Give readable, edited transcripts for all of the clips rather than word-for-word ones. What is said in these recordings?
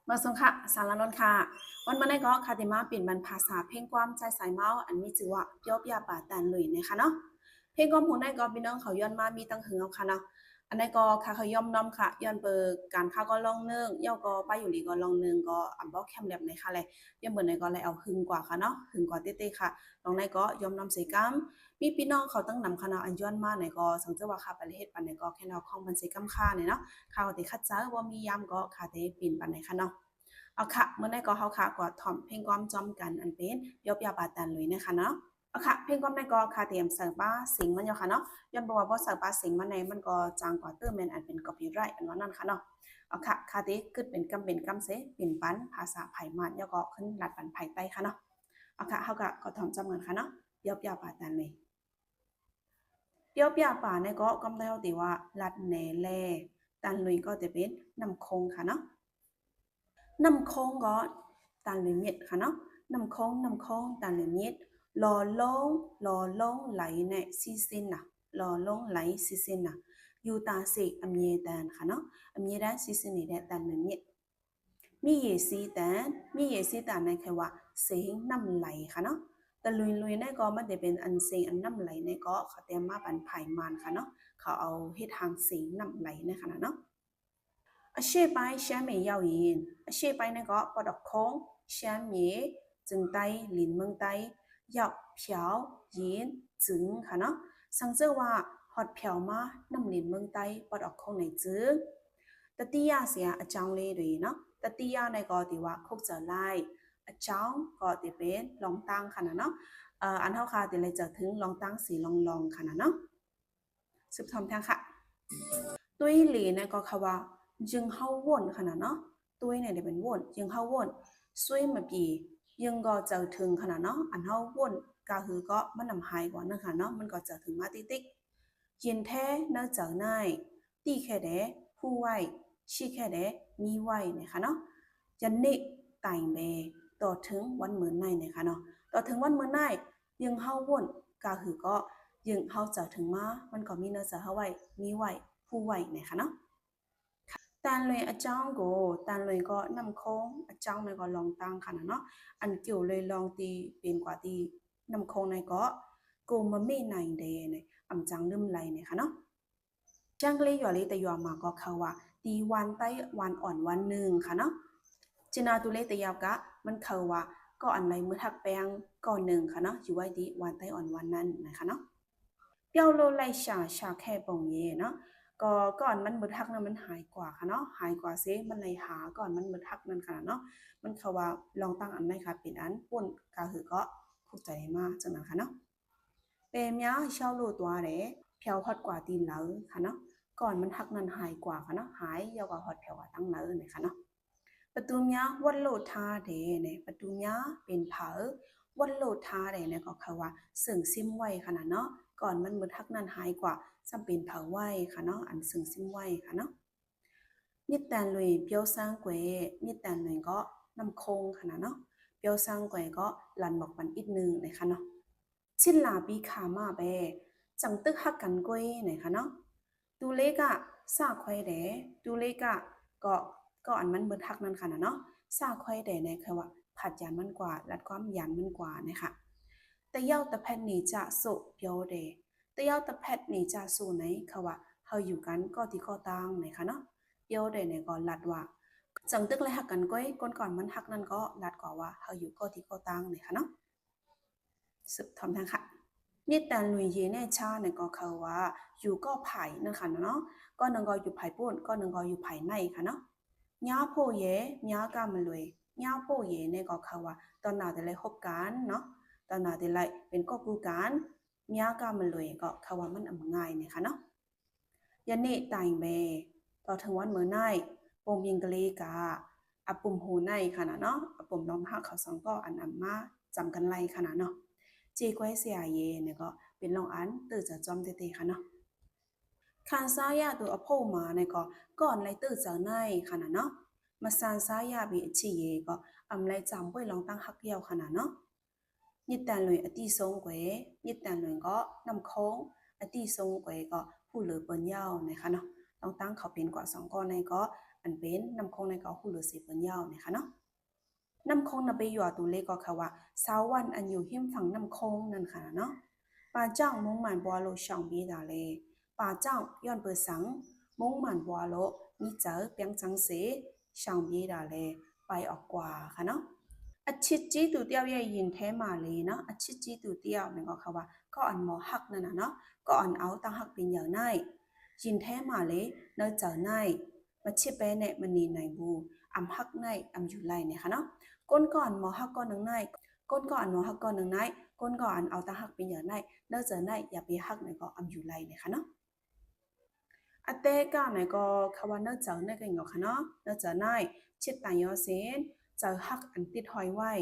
มาส่งค่ะสารนนท์ค่ะวันมาในก็คาติมาเปลี่ยนบรรภาษาเพลงความใจสายเมาอันมีชื่อว่าเปียวเปียป่าแตนลุยนะคะเนาะเพลงความหูในก็พี่น้องเขาย้อนมามีตั้งหึงเอาค่ะเนาะอันในก็ค่ะเขาย่อมน้อมค่ะย้อนเปิดการค่าก็ลองเนื่องย่อก็ไปอยู่ลีก็ลองเนื่องก็อ่ำบอกแคมแลบในค่ะเลยย่อมเปิดในก็เลยเอาหึงกว่าค่ะเนาะหึงกว่าเต้ๆค่ะลองในก็ยอมน้อมใส่กัมมีพี่น้องเขาตั้งนำคณะอันย้อนมาในก็สังเจว่าค่ะประเทศปันในก็แค่แนวของพันใส่กัมค่าเนี่ยเนาะข่าวที่คัดเจอว่ามียามก็ค่ะที่ปีนปันในค่ะเนาะ เอาค่ะเมื่อในก็เฮาค่ะก็ถ่อมเพลงความจอมกันอันเป็นยบยาบาตันเลยนะคะเนาะเอาค่ะเพลงความในก็ค่ะเตรียมเสิร์ฟป้าสิงมันอยู่ค่ะเนาะย้อนบอกว่าบ่เสิร์ฟป้าสิงมันในมันก็จางกว่าเติมแม่นอันเป็น copyright อันว่านั่นค่ะเนาะเอาค่ะค่ะที่กึดเป็นกำเสเป็นปันภาษาไผมันแล้วก็ขึ้นรัดปันไผใต้ค่ะเนาะเอาค่ะเฮาก็ถ่อมจำกันค่ะเนาะยบยาบาตันเลยเปียวเปียป่าในก็กำได้เอาติว่าลัดแหน่แลตันลุยก็จะเป็นน้ำคงค่ะเนาะ น้ำคงก็ตานเลยเม็ดค่ะเนาะน้ำคงตานเลยเม็ดรอลงรอลงไหลในซีซินน่ะรอลงไหลซีซินน่ะอยู่ตาเสกอเมียแดนค่ะเนาะอเมียแดนซีซินนี่แดตานเลยเม็ดมีเยซีแดนมีเยซีแดนในแค่ว่าเสียงน้ำไหลค่ะเนาะแต่ลุยในก็มันจะเป็นอันเสียงอันน้ำไหลในก็เขาเตรียมมาปันไผ่มันค่ะเนาะเขาเอาเฮ็ดทางเสียงน้ำไหลในขณะเนาะ အရှေ့ပိုင်းရှမ်းမြေရောက်ရင်အရှေ့ပိုင်း那个ပဒခုံရှမ်းမြေကျင်တိုင်လင်မုန်တိုင်ရောက်ဖြောင်းရင်ကျင်ခါနော်စံကျว่าဟော့ဖြောင်းမှာနမ်လင်မုန်တိုင်ပဒခုံနေကျင်တတိယเสียအကြောင်းလေးတွေနော်တတိယในก็ที่ว่าခုတ်จะไล่အကြောင်းก็ที่เป็นลองตั้งค่ะนะเนาะอันเท่าค่ะที่เลยจะถึงลองตั้งสีลองค่ะนะเนาะสืบทอมทางค่ะตุ้ยหลีในก็คือว่า ยังเฮาวนขนาดเนาะตัวเนี่ยเดี๋ยวเป็นวนยังเฮาวนซวยมาปียังก็จะถึงขนาดเนาะอันเฮาวนก็คือก็มันนำหายกว่านั่นค่ะเนาะมันก็จะถึงมาติ๊กยินแท้เนื้อเจอในตีแค่เดผู้ไหวชี้แค่เดมีไหวนะคะเนาะยันนิไต่เบต่อถึงวันเหมือนในนะคะเนาะต่อถึงวันเหมือนในยังเฮาวนก็คือก็ยังเฮาจะถึงมามันก็มีเนื้อจะเฮาไหวมีไหวผู้ไหวนะคะเนาะ ตานเลยอาจ้องโกตานเลยก็นำโค้งอาจ้องเลยก็ลองตั้งค่ะนะเนาะอันเกี่ยวเลยลองตีเป็นกว่าตีนำโค้งในก็โกมาไม่ในเดเนี่ยอำจังลืมไหลเนี่ยค่ะเนาะจังเลยอยู่เลยแต่ยอมมาก็เขาว่าตีวันใต้วันอ่อนวันหนึ่งค่ะเนาะจินาตุเลแต่ยาวกะมันเขาว่าก็อันไรมือทักแปงก่อนหนึ่งค่ะเนาะอยู่ไว้ดีวันใต้อ่อนวันนั้นนะคะเนาะ เปียวโลไลชาแค่ปงเยเนาะก็ก่อนมันมืดทักนั้นมันหายกว่าค่ะเนาะหายกว่าซิมันเลยหาก่อนมันมืดทักนั่นค่ะเนาะมันเขาว่าลองตั้งอันไหนค่ะเป็นอันปุ่นก็คือก็เข้าใจมากจังนั้นค่ะเนาะเปมยาเช่าลูตัวเดเพียวฮอดกว่าตีนเหลาค่ะเนาะก่อนมันทักนั้นหายกว่าค่ะเนาะหายยาวกว่าฮอดเพียวกว่าตั้งเหลาเนี่ยค่ะเนาะประตูยาวัดโลทาเดเนี่ยประตูยาเป็นเผาวัดโลทาเดเนี่ยก็คือว่าสึ่งซิมไว้ค่ะเนาะ ก่อนมันมือทักนั้นหายกว่าจำเป็นเผาไหวค่ะเนาะอันซึ่งซิมไหวค่ะเนาะมีแต่เลยเปียวสร้างแกวมีแต่เลยก็นำโคงค่ะเนาะเปียวสร้างแกวก็ลันบอกปันอีกนึงนะคะเนาะชินลาปีขามาเบจังตึกฮักกันกวยนะคะเนาะตูเล็กอะซาควายแดตูเล็กอะก็ก็อันมันมือทักนั้นค่ะเนาะซาควายแดเนี่ยคือว่าผัดยานมันกว่าลัดความยานมันกว่านะคะแต่เย้าตะแพนนี่จะโสเปียวเด แต่ยาวตะแพทนี่จะสู่ไหนเขาว่าเฮาอยู่กันก็ที่ก็ตังไหนคะเนาะเดียวได้ในก่อนลัดว่าจังตึกเลยหักกันก้อยก่อนมันหักนั่นก็ลัดกว่าว่าเฮาอยู่ก็ที่ก็ตังไหนคะเนาะสืบทอมทางค่ะนี่แต่ลุยเย่แน่ชาเนี่ยก็เขาว่าอยู่ก็ไผ่นั่นค่ะเนาะก็นึงก็อยู่ไผ่ป่นก็นึงก็อยู่ไผ่ในค่ะเนาะย้าโพเย่ย้ากามันเลยย้าโพเย่เนี่ยก็เขาว่าตอนหน้าแต่เลยคบกันเนาะตอนหน้าแต่เลยเป็นก็กูกัน มียากามันเลยก็คาว่ามันง่ายเนี่ยค่ะเนาะยันนี่ตายแม่ต่อถึงวันเมื่อไนปมยิงกะเลกาอปุ่มหูในค่ะนะเนาะอปุ่มล้อมหักเขาสองก็อันมาจำกันไล่ค่ะนะเนาะจีก้อยเสียเยเนี่ยก็เป็นลองอันตื่นจะจอมเตะค่ะเนาะคานซ้ายาตัวอโพมาเนี่ยก็ก่อนไล่ตื่นจะในค่ะนะเนาะมาซานซ้ายาบีชีเยก็อำไล่จำไว้ลองตั้งฮักเดียวค่ะนะเนาะ nhiệt tàn lười ở ti sông quế nhiệt tàn lười có nằm khống ở ti sông quế cóผู้เหลือเปิ้นยาวนะคะเนาะต้องตั้งเขาเป็นกว่าสองก้อนในก็ อันเป็นนำคงในก็หูหรือสีเปิ้นยาวนะคะเนาะนำคงนำไปอยู่ตัวเลขก็ค่ะว่าสาววันอันอยู่หิมฝั่งนำคงนั่นค่ะเนาะป่าจ้างมงหมันบัวโลช่องบีดาเลป่าจ้างย้อนเปิดสังมงหมันบัวโลมีเจอเปียงจังเสช่องบีดาเลไปออกกว่าค่ะเนาะอาชิตจีตูเตียวยินแท้มาเลยเนาะอาชิตจีตูเตียวนั่นก็ค่ะว่าก็อันหมอหักนั่นน่ะเนาะก็อันเอาตั้งหักเป็นอย่างไนยินแท้มาเลยเนอเจอไนมาชิเปเนมันนีในบูอำหักไนอำอยู่ไลเนี่ยค่ะเนาะก้นก่อนหมอหักก้อนหนึ่งไนก้นก่อนหมอหักก้อนหนึ่งไนก้นก่อนเอาตั้งหักเป็นอย่างไนเนอเจอไนอย่าไปหักในก็อำอยู่ไลเนี่ยค่ะเนาะอาเต้ก้าในก็คำว่าเนอเจอไนก็อย่างค่ะเนาะเนอเจอไนชิดตายอเซนเจอหักอันติดหอยไว้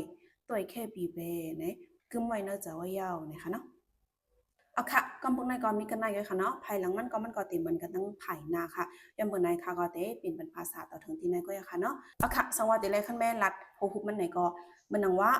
ตัวแค่ปีเบเนี่ยกึมไว้เนอเจอไว้ยาวเนี่ยค่ะเนาะเอาค่ะกำพวกนายก็มีกันในกันค่ะเนาะภายหลังมันก็ติเหมือนกันตั้งภายนาค่ะยังเปิดนายค่ะก็เต้เป็นภาษาต่อถึงที่นายก็ยังค่ะเนาะเอาค่ะสังวาติเลยขั้นแม่รัดโหหุบมันไหนก็มันนังว่า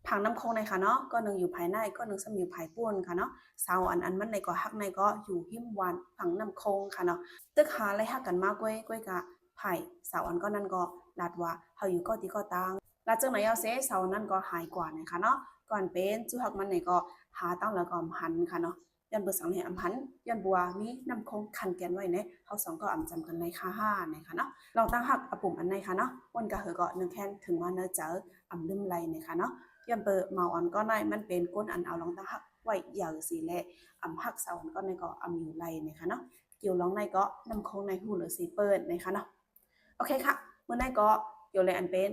ผังน้ำคงในค่ะเนาะก็หนึ่งอยู่ภายในก็หนึ่งซ้ำอยู่ภายป้วนค่ะเนาะสาวอันมันในก็ฮักในก็อยู่หิมวันผังน้ำคงค่ะเนาะตึกหาอะไรฮักกันมากก้วยกะไผ่สาวอันก็นั่นก็ลาดว่าเฮาอยู่ก็ตีก็ตังลาดจังไหนเอาเซสาวนั่นก็หายกว่านะคะเนาะก่อนเป็นจูฮักมันในก็หาตั้งแล้วก็หันค่ะเนาะยันเบอร์สังให้อำหันยันบัวมีน้ำคงคันแกนไว้เนี่ยเขาสองก็อำจำกันในค่าห้านะคะเนาะลองตั้งหักอปุ่มอันในค่ะเนาะวันกะเหอก็หนึ่งแค่นถึงว่าเนื้อเจออำลืมไรนะคะเนาะยันเบอร์เมาอ่อนก็ในมันเป็นก้นอันเอาลองตั้งหักไว้ยาวสีแลอำหักเสาก็ในก็อำอยู่ไรนะคะเนาะเกี่ยวลองในก็น้ำคงในหูหรือสีเปิดนะคะเนาะโอเคค่ะเมื่อในก็เกี่ยวเลยอันเป็น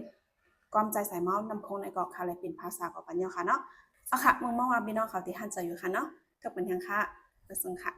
ความใจใส่เมาส์น้ำคงในก็คาเลยเป็นภาษากับปัญญาค่ะเนาะเอาค่ะมึงมองว่าพี่น้องเขาที่หันใจอยู่ค่ะเนาะก็เป็นยังค่ะกระทรวงค่ะ